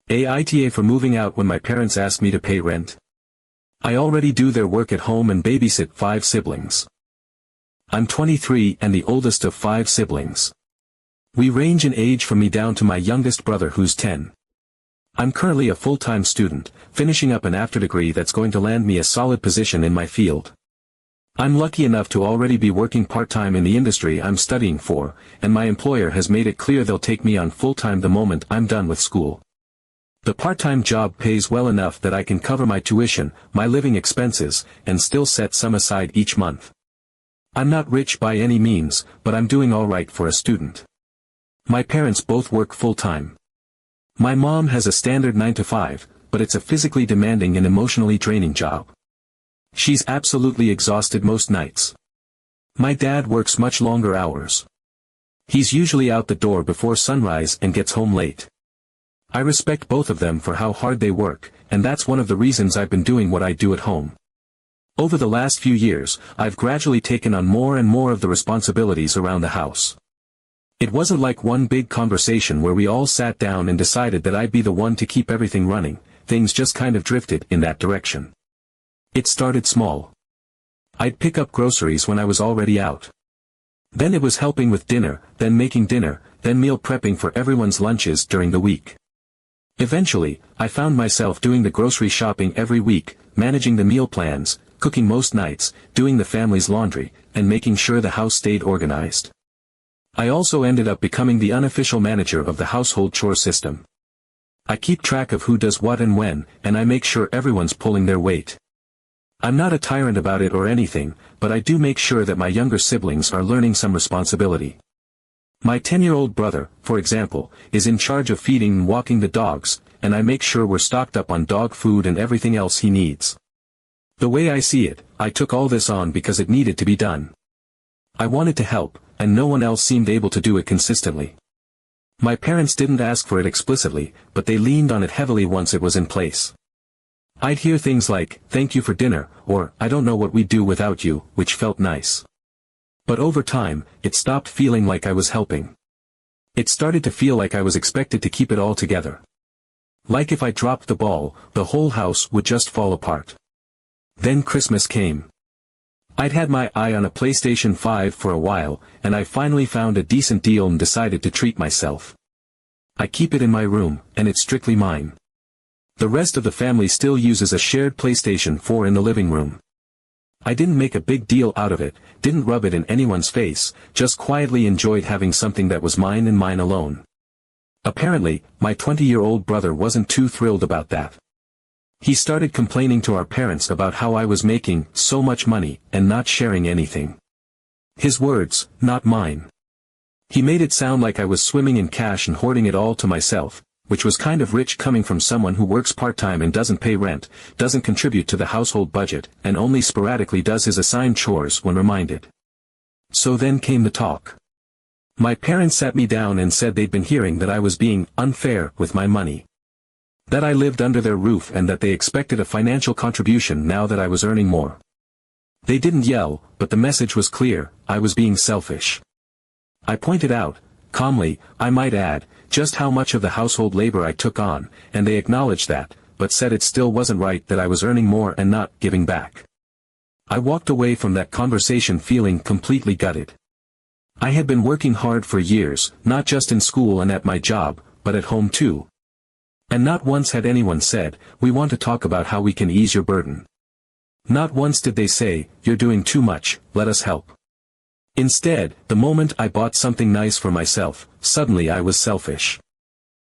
AITA for moving out when my parents ask me to pay rent. I already do their work at home and babysit 5 siblings. I'm 23 and the oldest of 5 siblings. We range in age from me down to my youngest brother who's 10. I'm currently a full-time student, finishing up an afterdegree that's going to land me a solid position in my field. I'm lucky enough to already be working part-time in the industry I'm studying for, and my employer has made it clear they'll take me on full-time the moment I'm done with school. The part-time job pays well enough that I can cover my tuition, my living expenses, and still set some aside each month. I'm not rich by any means, but I'm doing all right for a student. My parents both work full-time. My mom has a standard 9 to 5, but it's a physically demanding and emotionally draining job. She's absolutely exhausted most nights. My dad works much longer hours. He's usually out the door before sunrise and gets home late. I respect both of them for how hard they work, and that's one of the reasons I've been doing what I do at home. Over the last few years, I've gradually taken on more and more of the responsibilities around the house. It wasn't like one big conversation where we all sat down and decided that I'd be the one to keep everything running. Things just kind of drifted in that direction. It started small. I'd pick up groceries when I was already out. Then it was helping with dinner, then making dinner, then meal prepping for everyone's lunches during the week. Eventually, I found myself doing the grocery shopping every week, managing the meal plans, cooking most nights, doing the family's laundry, and making sure the house stayed organized. I also ended up becoming the unofficial manager of the household chore system. I keep track of who does what and when, and I make sure everyone's pulling their weight. I'm not a tyrant about it or anything, but I do make sure that my younger siblings are learning some responsibility. My 10-year-old brother, for example, is in charge of feeding and walking the dogs, and I make sure we're stocked up on dog food and everything else he needs. The way I see it, I took all this on because it needed to be done. I wanted to help, and no one else seemed able to do it consistently. My parents didn't ask for it explicitly, but they leaned on it heavily once it was in place. I'd hear things like, "Thank you for dinner," or, "I don't know what we'd do without you," which felt nice. But over time, it stopped feeling like I was helping. It started to feel like I was expected to keep it all together. Like if I dropped the ball, the whole house would just fall apart. Then Christmas came. I'd had my eye on a PlayStation 5 for a while, and I finally found a decent deal and decided to treat myself. I keep it in my room, and it's strictly mine. The rest of the family still uses a shared PlayStation 4 in the living room. I didn't make a big deal out of it, didn't rub it in anyone's face, just quietly enjoyed having something that was mine and mine alone. Apparently, my 20-year-old brother wasn't too thrilled about that. He started complaining to our parents about how I was making so much money and not sharing anything. His words, not mine. He made it sound like I was swimming in cash and hoarding it all to myself, which was kind of rich coming from someone who works part-time and doesn't pay rent, doesn't contribute to the household budget, and only sporadically does his assigned chores when reminded. So then came the talk. My parents sat me down and said they'd been hearing that I was being unfair with my money. That I lived under their roof and that they expected a financial contribution now that I was earning more. They didn't yell, but the message was clear: I was being selfish. I pointed out, calmly, I might add, just how much of the household labor I took on, and they acknowledged that, but said it still wasn't right that I was earning more and not giving back. I walked away from that conversation feeling completely gutted. I had been working hard for years, not just in school and at my job, but at home too. And not once had anyone said, "We want to talk about how we can ease your burden." Not once did they say, "You're doing too much, let us help." Instead, the moment I bought something nice for myself, suddenly I was selfish.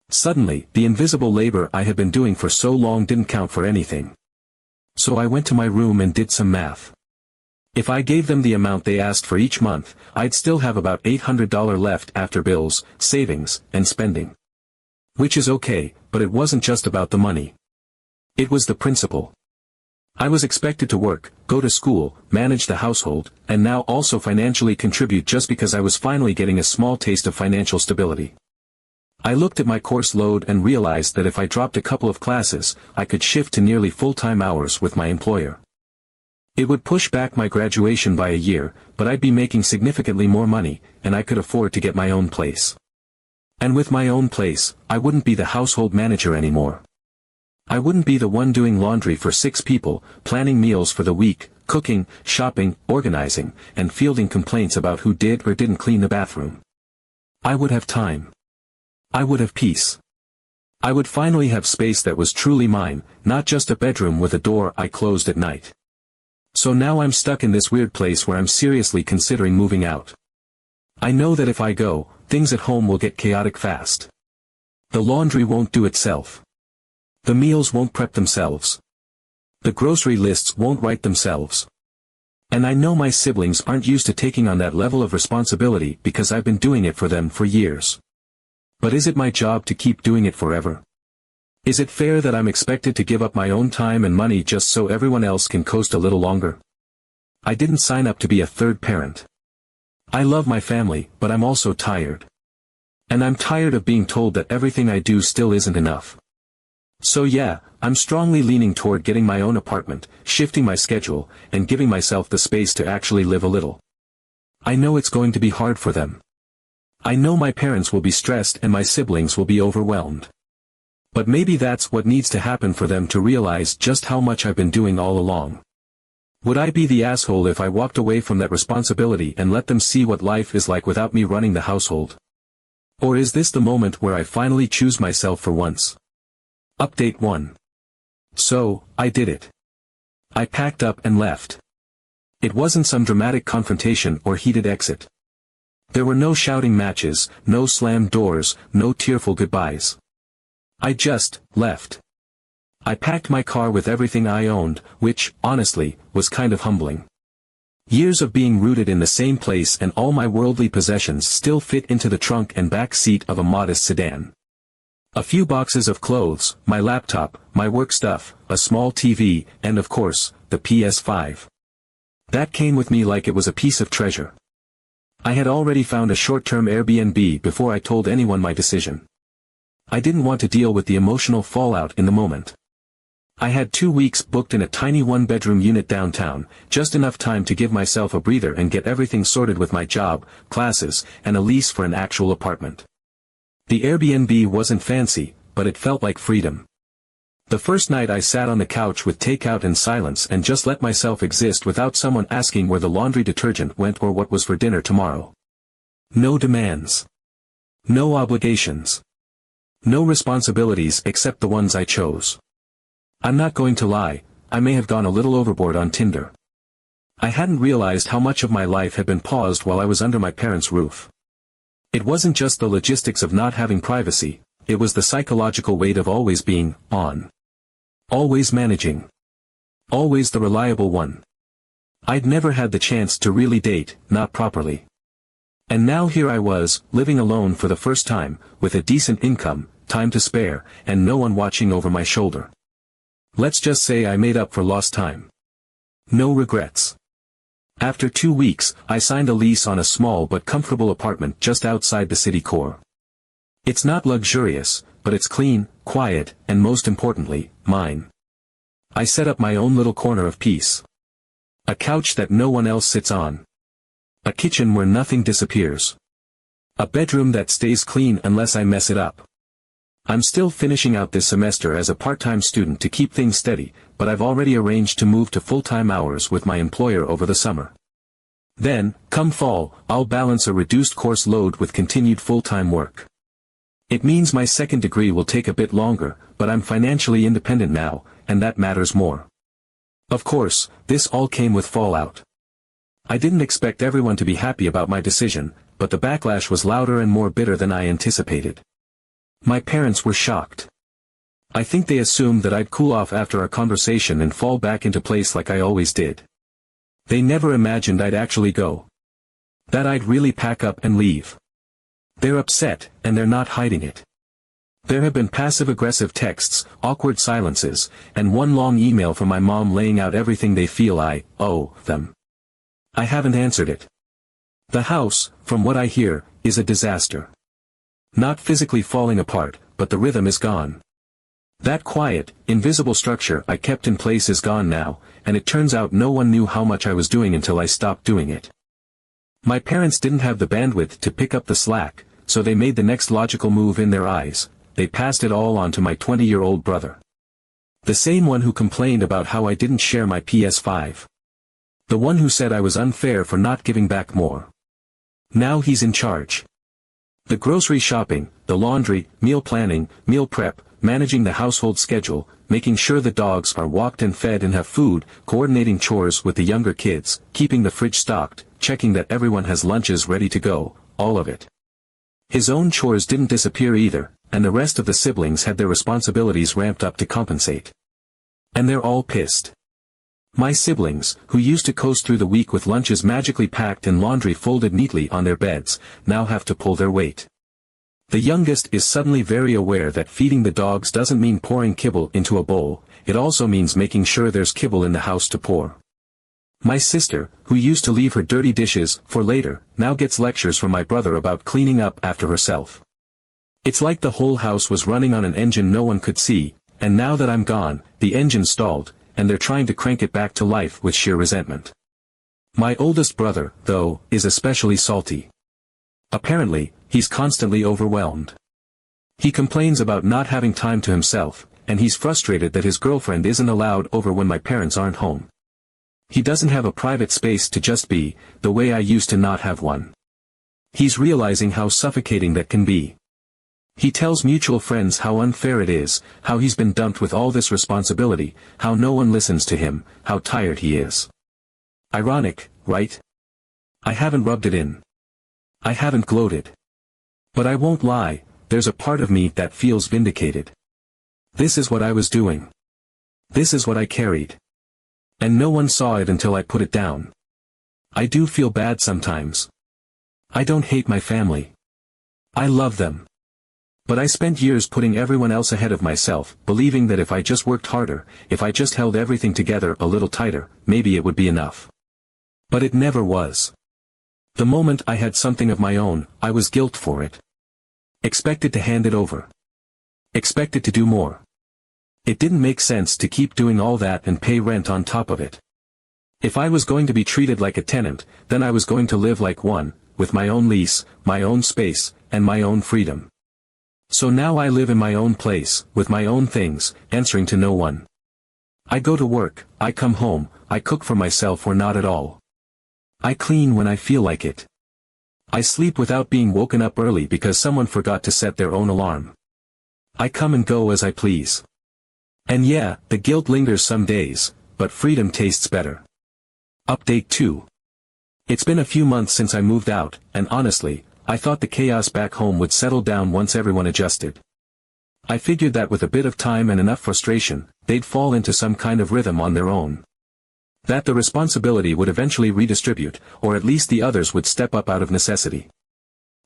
Suddenly, the invisible labor I had been doing for so long didn't count for anything. So I went to my room and did some math. If I gave them the amount they asked for each month, I'd still have about $800 left after bills, savings, and spending. Which is okay, but it wasn't just about the money. It was the principle. I was expected to work, go to school, manage the household, and now also financially contribute just because I was finally getting a small taste of financial stability. I looked at my course load and realized that if I dropped a couple of classes, I could shift to nearly full-time hours with my employer. It would push back my graduation by a year, but I'd be making significantly more money, and I could afford to get my own place. And with my own place, I wouldn't be the household manager anymore. I wouldn't be the one doing laundry for 6 people, planning meals for the week, cooking, shopping, organizing, and fielding complaints about who did or didn't clean the bathroom. I would have time. I would have peace. I would finally have space that was truly mine, not just a bedroom with a door I closed at night. So now I'm stuck in this weird place where I'm seriously considering moving out. I know that if I go, things at home will get chaotic fast. The laundry won't do itself. The meals won't prep themselves. The grocery lists won't write themselves. And I know my siblings aren't used to taking on that level of responsibility because I've been doing it for them for years. But is it my job to keep doing it forever? Is it fair that I'm expected to give up my own time and money just so everyone else can coast a little longer? I didn't sign up to be a third parent. I love my family, but I'm also tired. And I'm tired of being told that everything I do still isn't enough. So yeah, I'm strongly leaning toward getting my own apartment, shifting my schedule, and giving myself the space to actually live a little. I know it's going to be hard for them. I know my parents will be stressed and my siblings will be overwhelmed. But maybe that's what needs to happen for them to realize just how much I've been doing all along. Would I be the asshole if I walked away from that responsibility and let them see what life is like without me running the household? Or is this the moment where I finally choose myself for once? Update 1. So, I did it. I packed up and left. It wasn't some dramatic confrontation or heated exit. There were no shouting matches, no slammed doors, no tearful goodbyes. I just left. I packed my car with everything I owned, which, honestly, was kind of humbling. Years of being rooted in the same place and all my worldly possessions still fit into the trunk and back seat of a modest sedan. A few boxes of clothes, my laptop, my work stuff, a small TV, and of course, the PS5. That came with me like it was a piece of treasure. I had already found a short-term Airbnb before I told anyone my decision. I didn't want to deal with the emotional fallout in the moment. I had 2 weeks booked in a tiny one-bedroom unit downtown, just enough time to give myself a breather and get everything sorted with my job, classes, and a lease for an actual apartment. The Airbnb wasn't fancy, but it felt like freedom. The first night I sat on the couch with takeout in silence and just let myself exist without someone asking where the laundry detergent went or what was for dinner tomorrow. No demands. No obligations. No responsibilities except the ones I chose. I'm not going to lie, I may have gone a little overboard on Tinder. I hadn't realized how much of my life had been paused while I was under my parents' roof. It wasn't just the logistics of not having privacy, it was the psychological weight of always being on. Always managing. Always the reliable one. I'd never had the chance to really date, not properly. And now here I was, living alone for the first time, with a decent income, time to spare, and no one watching over my shoulder. Let's just say I made up for lost time. No regrets. After 2 weeks, I signed a lease on a small but comfortable apartment just outside the city core. It's not luxurious, but it's clean, quiet, and most importantly, mine. I set up my own little corner of peace. A couch that no one else sits on. A kitchen where nothing disappears. A bedroom that stays clean unless I mess it up. I'm still finishing out this semester as a part-time student to keep things steady, but I've already arranged to move to full-time hours with my employer over the summer. Then, come fall, I'll balance a reduced course load with continued full-time work. It means my second degree will take a bit longer, but I'm financially independent now, and that matters more. Of course, this all came with fallout. I didn't expect everyone to be happy about my decision, but the backlash was louder and more bitter than I anticipated. My parents were shocked. I think they assumed that I'd cool off after our conversation and fall back into place like I always did. They never imagined I'd actually go. That I'd really pack up and leave. They're upset, and they're not hiding it. There have been passive-aggressive texts, awkward silences, and one long email from my mom laying out everything they feel I owe them. I haven't answered it. The house, from what I hear, is a disaster. Not physically falling apart, but the rhythm is gone. That quiet, invisible structure I kept in place is gone now, and it turns out no one knew how much I was doing until I stopped doing it. My parents didn't have the bandwidth to pick up the slack, so they made the next logical move in their eyes. They passed it all on to my 20-year-old brother. The same one who complained about how I didn't share my PS5. The one who said I was unfair for not giving back more. Now he's in charge. The grocery shopping, the laundry, meal planning, meal prep, managing the household schedule, making sure the dogs are walked and fed and have food, coordinating chores with the younger kids, keeping the fridge stocked, checking that everyone has lunches ready to go, all of it. His own chores didn't disappear either, and the rest of the siblings had their responsibilities ramped up to compensate. And they're all pissed. My siblings, who used to coast through the week with lunches magically packed and laundry folded neatly on their beds, now have to pull their weight. The youngest is suddenly very aware that feeding the dogs doesn't mean pouring kibble into a bowl, it also means making sure there's kibble in the house to pour. My sister, who used to leave her dirty dishes for later, now gets lectures from my brother about cleaning up after herself. It's like the whole house was running on an engine no one could see, and now that I'm gone, the engine stalled, and they're trying to crank it back to life with sheer resentment. My oldest brother, though, is especially salty. Apparently, he's constantly overwhelmed. He complains about not having time to himself, and he's frustrated that his girlfriend isn't allowed over when my parents aren't home. He doesn't have a private space to just be, the way I used to not have one. He's realizing how suffocating that can be. He tells mutual friends how unfair it is, how he's been dumped with all this responsibility, how no one listens to him, how tired he is. Ironic, right? I haven't rubbed it in. I haven't gloated. But I won't lie, there's a part of me that feels vindicated. This is what I was doing. This is what I carried. And no one saw it until I put it down. I do feel bad sometimes. I don't hate my family. I love them. But I spent years putting everyone else ahead of myself, believing that if I just worked harder, if I just held everything together a little tighter, maybe it would be enough. But it never was. The moment I had something of my own, I was guilt for it. Expected to hand it over. Expected to do more. It didn't make sense to keep doing all that and pay rent on top of it. If I was going to be treated like a tenant, then I was going to live like one, with my own lease, my own space, and my own freedom. So now I live in my own place, with my own things, answering to no one. I go to work, I come home, I cook for myself or not at all. I clean when I feel like it. I sleep without being woken up early because someone forgot to set their own alarm. I come and go as I please. And yeah, the guilt lingers some days, but freedom tastes better. Update 2. It's been a few months since I moved out, and honestly, I thought the chaos back home would settle down once everyone adjusted. I figured that with a bit of time and enough frustration, they'd fall into some kind of rhythm on their own. That the responsibility would eventually redistribute, or at least the others would step up out of necessity.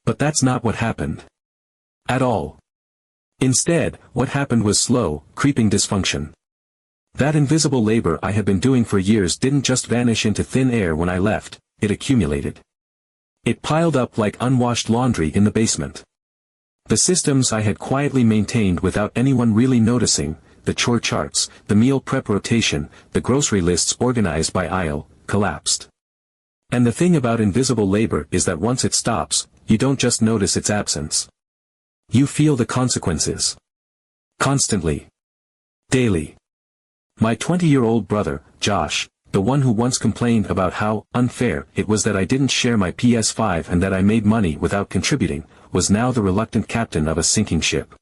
But that's not what happened. At all. Instead, what happened was slow, creeping dysfunction. That invisible labor I had been doing for years didn't just vanish into thin air when I left, it accumulated. It piled up like unwashed laundry in the basement. The systems I had quietly maintained without anyone really noticing, the chore charts, the meal prep rotation, the grocery lists organized by aisle, collapsed. And the thing about invisible labor is that once it stops, you don't just notice its absence. You feel the consequences. Constantly. Daily. My 20-year-old brother, Josh, the one who once complained about how unfair it was that I didn't share my PS5 and that I made money without contributing, was now the reluctant captain of a sinking ship.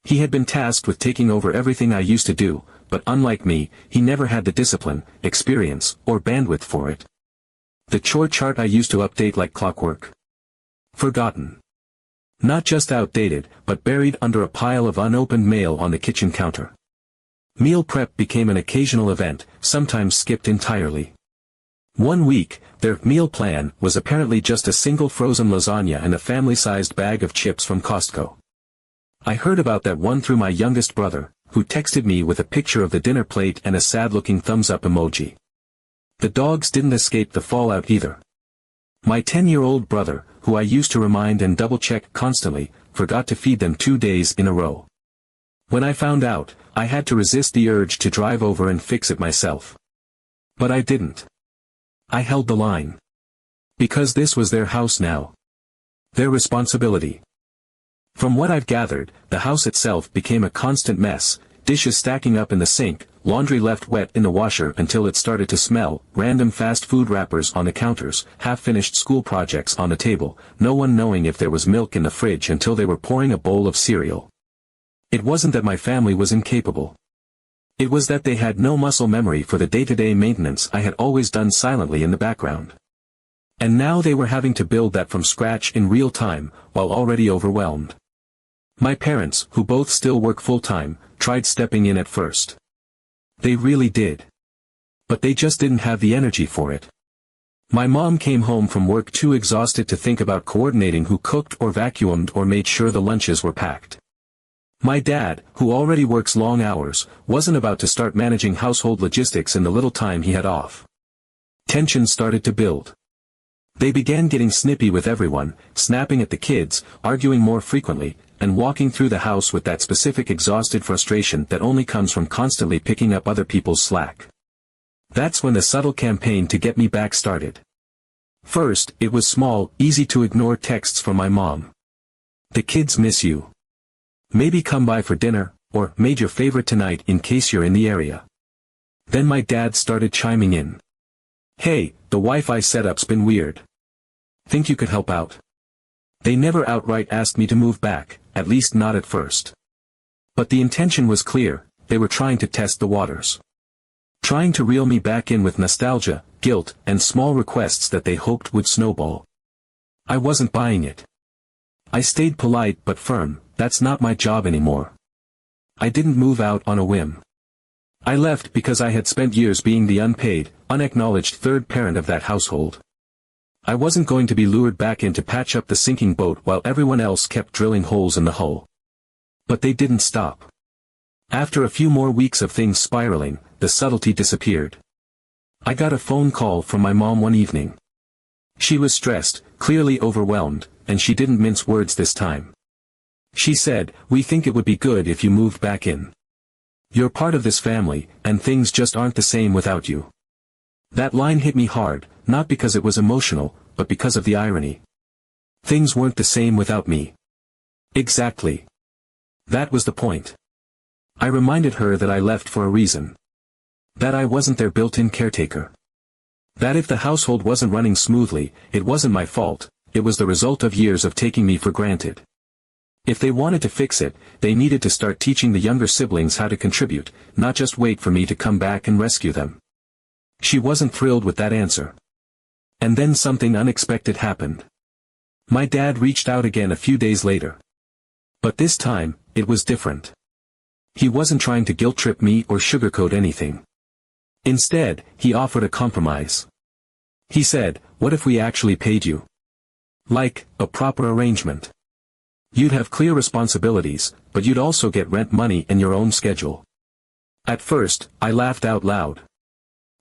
He had been tasked with taking over everything I used to do, but unlike me, he never had the discipline, experience, or bandwidth for it. The chore chart I used to update like clockwork. Forgotten. Not just outdated, but buried under a pile of unopened mail on the kitchen counter. Meal prep became an occasional event, sometimes skipped entirely. One week, their meal plan was apparently just a single frozen lasagna and a family-sized bag of chips from Costco. I heard about that one through my youngest brother, who texted me with a picture of the dinner plate and a sad-looking thumbs-up emoji. The dogs didn't escape the fallout either. My 10-year-old brother, who I used to remind and double-check constantly, forgot to feed them 2 days in a row. When I found out, I had to resist the urge to drive over and fix it myself. But I didn't. I held the line. Because this was their house now. Their responsibility. From what I've gathered, the house itself became a constant mess, dishes stacking up in the sink, laundry left wet in the washer until it started to smell, random fast food wrappers on the counters, half-finished school projects on the table, no one knowing if there was milk in the fridge until they were pouring a bowl of cereal. It wasn't that my family was incapable. It was that they had no muscle memory for the day-to-day maintenance I had always done silently in the background. And now they were having to build that from scratch in real time, while already overwhelmed. My parents, who both still work full-time, tried stepping in at first. They really did. But they just didn't have the energy for it. My mom came home from work too exhausted to think about coordinating who cooked or vacuumed or made sure the lunches were packed. My dad, who already works long hours, wasn't about to start managing household logistics in the little time he had off. Tension started to build. They began getting snippy with everyone, snapping at the kids, arguing more frequently, and walking through the house with that specific exhausted frustration that only comes from constantly picking up other people's slack. That's when the subtle campaign to get me back started. First, it was small, easy-to-ignore texts from my mom. "The kids miss you. Maybe come by for dinner," or "made your favorite tonight in case you're in the area." Then my dad started chiming in. "Hey, the Wi-Fi setup's been weird. Think you could help out?" They never outright asked me to move back, at least not at first. But the intention was clear, they were trying to test the waters. Trying to reel me back in with nostalgia, guilt, and small requests that they hoped would snowball. I wasn't buying it. I stayed polite but firm, that's not my job anymore. I didn't move out on a whim. I left because I had spent years being the unpaid, unacknowledged third parent of that household. I wasn't going to be lured back in to patch up the sinking boat while everyone else kept drilling holes in the hull. But they didn't stop. After a few more weeks of things spiraling, the subtlety disappeared. I got a phone call from my mom one evening. She was stressed, clearly overwhelmed, and she didn't mince words this time. She said, "We think it would be good if you moved back in. You're part of this family, and things just aren't the same without you." That line hit me hard, not because it was emotional, but because of the irony. Things weren't the same without me. Exactly. That was the point. I reminded her that I left for a reason. That I wasn't their built-in caretaker. That if the household wasn't running smoothly, it wasn't my fault, it was the result of years of taking me for granted. If they wanted to fix it, they needed to start teaching the younger siblings how to contribute, not just wait for me to come back and rescue them. She wasn't thrilled with that answer. And then something unexpected happened. My dad reached out again a few days later. But this time, it was different. He wasn't trying to guilt-trip me or sugarcoat anything. Instead, he offered a compromise. He said, "What if we actually paid you? Like, a proper arrangement. You'd have clear responsibilities, but you'd also get rent money and your own schedule." At first, I laughed out loud.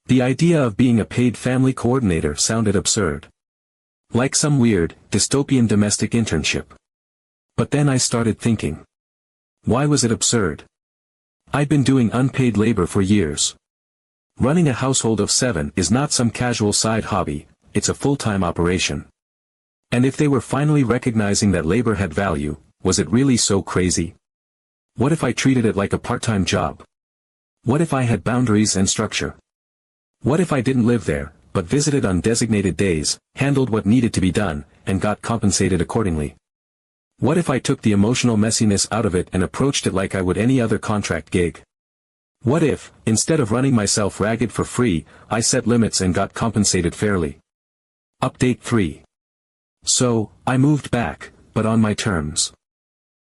The idea of being a paid family coordinator sounded absurd. Like some weird, dystopian domestic internship. But then I started thinking. Why was it absurd? I'd been doing unpaid labor for years. Running a household of 7 is not some casual side hobby, it's a full-time operation. And if they were finally recognizing that labor had value, was it really so crazy? What if I treated it like a part-time job? What if I had boundaries and structure? What if I didn't live there, but visited on designated days, handled what needed to be done, and got compensated accordingly? What if I took the emotional messiness out of it and approached it like I would any other contract gig? What if, instead of running myself ragged for free, I set limits and got compensated fairly? Update 3. So, I moved back, but on my terms.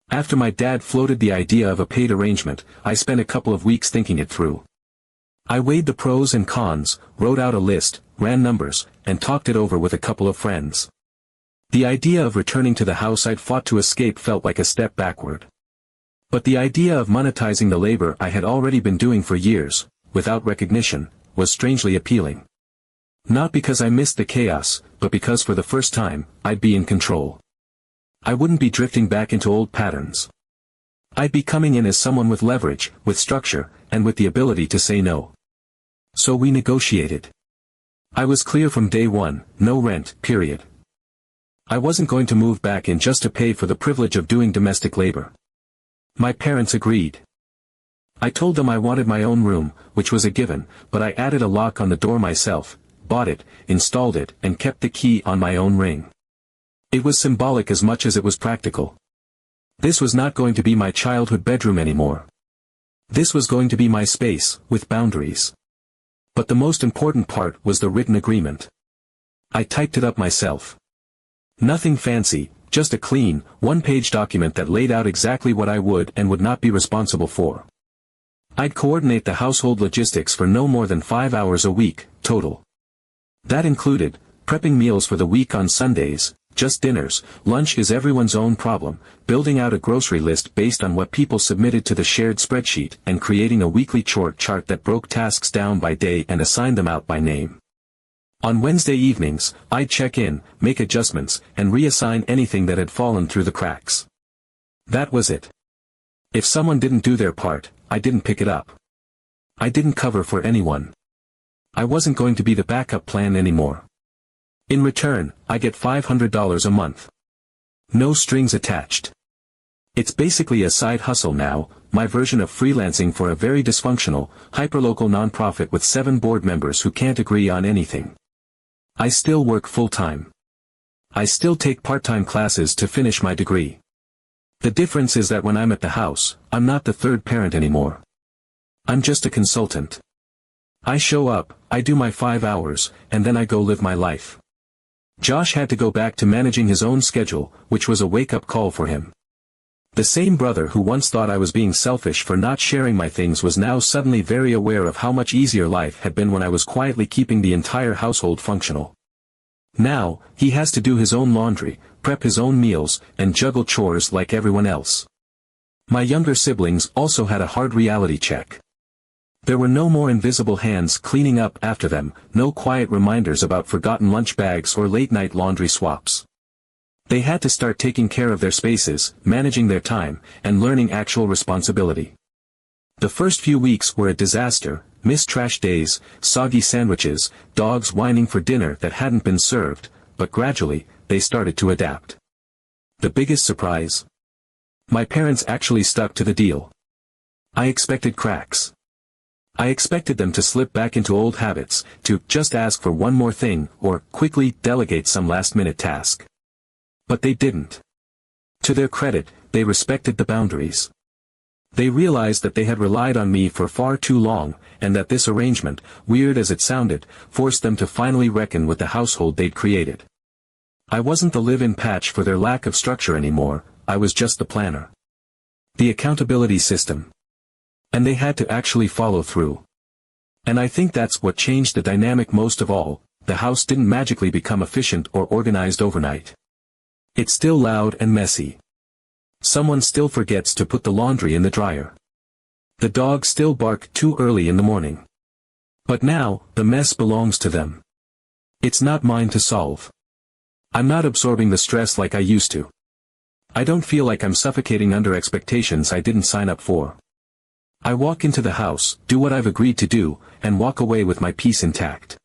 After my dad floated the idea of a paid arrangement, I spent a couple of weeks thinking it through. I weighed the pros and cons, wrote out a list, ran numbers, and talked it over with a couple of friends. The idea of returning to the house I'd fought to escape felt like a step backward. But the idea of monetizing the labor I had already been doing for years, without recognition, was strangely appealing. Not because I missed the chaos, but because for the first time, I'd be in control. I wouldn't be drifting back into old patterns. I'd be coming in as someone with leverage, with structure, and with the ability to say no. So we negotiated. I was clear from day one, no rent, period. I wasn't going to move back in just to pay for the privilege of doing domestic labor. My parents agreed. I told them I wanted my own room, which was a given, but I added a lock on the door myself, bought it, installed it, and kept the key on my own ring. It was symbolic as much as it was practical. This was not going to be my childhood bedroom anymore. This was going to be my space, with boundaries. But the most important part was the written agreement. I typed it up myself. Nothing fancy, just a clean, one-page document that laid out exactly what I would and would not be responsible for. I'd coordinate the household logistics for no more than 5 hours a week, total. That included, prepping meals for the week on Sundays, just dinners, lunch is everyone's own problem, building out a grocery list based on what people submitted to the shared spreadsheet, and creating a weekly chore chart that broke tasks down by day and assigned them out by name. On Wednesday evenings, I'd check in, make adjustments, and reassign anything that had fallen through the cracks. That was it. If someone didn't do their part, I didn't pick it up. I didn't cover for anyone. I wasn't going to be the backup plan anymore. In return, I get $500 a month. No strings attached. It's basically a side hustle now, my version of freelancing for a very dysfunctional, hyperlocal nonprofit with 7 board members who can't agree on anything. I still work full-time. I still take part-time classes to finish my degree. The difference is that when I'm at the house, I'm not the third parent anymore. I'm just a consultant. I show up, I do my 5 hours, and then I go live my life. Josh had to go back to managing his own schedule, which was a wake-up call for him. The same brother who once thought I was being selfish for not sharing my things was now suddenly very aware of how much easier life had been when I was quietly keeping the entire household functional. Now, he has to do his own laundry, prep his own meals, and juggle chores like everyone else. My younger siblings also had a hard reality check. There were no more invisible hands cleaning up after them, no quiet reminders about forgotten lunch bags or late-night laundry swaps. They had to start taking care of their spaces, managing their time, and learning actual responsibility. The first few weeks were a disaster, missed trash days, soggy sandwiches, dogs whining for dinner that hadn't been served, but gradually, they started to adapt. The biggest surprise? My parents actually stuck to the deal. I expected cracks. I expected them to slip back into old habits, to just ask for one more thing, or quickly delegate some last-minute task. But they didn't. To their credit, they respected the boundaries. They realized that they had relied on me for far too long, and that this arrangement, weird as it sounded, forced them to finally reckon with the household they'd created. I wasn't the live-in patch for their lack of structure anymore, I was just the planner. The accountability system. And they had to actually follow through. And I think that's what changed the dynamic most of all, the house didn't magically become efficient or organized overnight. It's still loud and messy. Someone still forgets to put the laundry in the dryer. The dogs still bark too early in the morning. But now, the mess belongs to them. It's not mine to solve. I'm not absorbing the stress like I used to. I don't feel like I'm suffocating under expectations I didn't sign up for. I walk into the house, do what I've agreed to do, and walk away with my peace intact.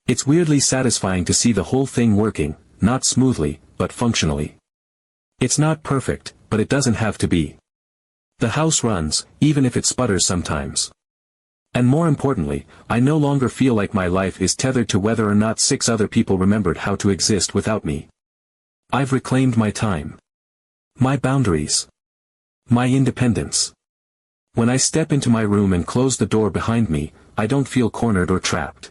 It's weirdly satisfying to see the whole thing working, not smoothly, but functionally. It's not perfect, but it doesn't have to be. The house runs, even if it sputters sometimes. And more importantly, I no longer feel like my life is tethered to whether or not 6 other people remembered how to exist without me. I've reclaimed my time. My boundaries. My independence. When I step into my room and close the door behind me, I don't feel cornered or trapped.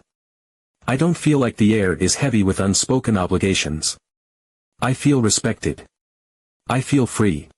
I don't feel like the air is heavy with unspoken obligations. I feel respected. I feel free.